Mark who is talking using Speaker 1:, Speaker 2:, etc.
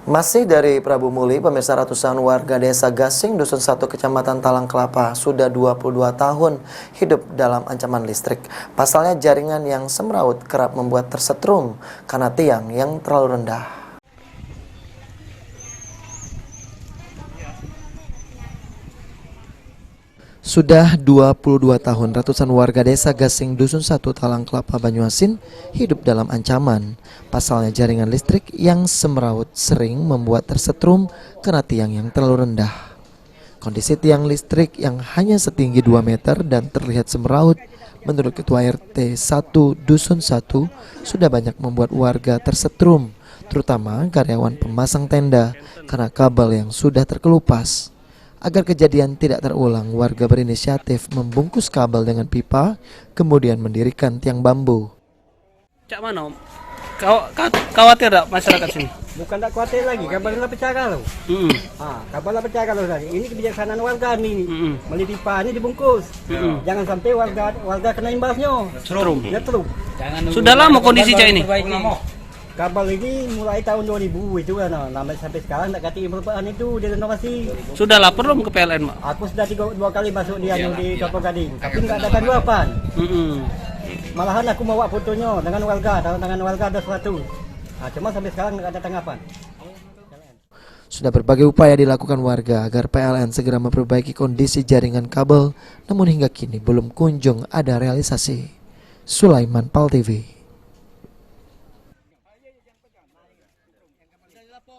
Speaker 1: Masih dari Prabu Muli, pemirsa, ratusan warga desa Gasing, Dusun 1, Kecamatan Talang Kelapa, sudah 22 tahun hidup dalam ancaman listrik. Pasalnya jaringan yang semraut kerap membuat tersetrum karena tiang yang terlalu rendah. Sudah 22 tahun ratusan warga desa Gasing Dusun 1 Talang Kelapa Banyuasin hidup dalam ancaman. Pasalnya jaringan listrik yang semraut sering membuat tersetrum karena tiang yang terlalu rendah. Kondisi tiang listrik yang hanya setinggi 2 meter dan terlihat semraut menurut Ketua RT 1 Dusun 1 sudah banyak membuat warga tersetrum, terutama karyawan pemasang tenda karena kabel yang sudah terkelupas. Agar kejadian tidak terulang, warga berinisiatif membungkus kabel dengan pipa, kemudian mendirikan tiang bambu.
Speaker 2: Cak mana? Khawatir tak masyarakat sini?
Speaker 3: Bukan tak khawatir lagi, kabelnya pecah kalau. Kabelnya pecah kalau tadi. Ini kebijaksanaan warga nih. Beli pipa ini dibungkus. Jangan sampai warga kena imbasnya.
Speaker 2: Setrum.
Speaker 3: Nyetrum.
Speaker 2: Sudah lama kondisi Cak ini?
Speaker 3: Kabel ini mulai tahun 2000 itu kan, sampai sekarang tak kati perubahan itu di renovasi.
Speaker 2: Sudah lapor belum ke PLN, Mak?
Speaker 3: Aku sudah 2 kali masuk di Kampung Gading, tapi nggak ada tanggapan. Malahan aku bawa fotonya dengan warga, tangan warga ada 100. Cuma sampai sekarang nggak ada tanggapan.
Speaker 1: Sudah berbagai upaya dilakukan warga agar PLN segera memperbaiki kondisi jaringan kabel, namun hingga kini belum kunjung ada realisasi. Sulaiman, PAL TV.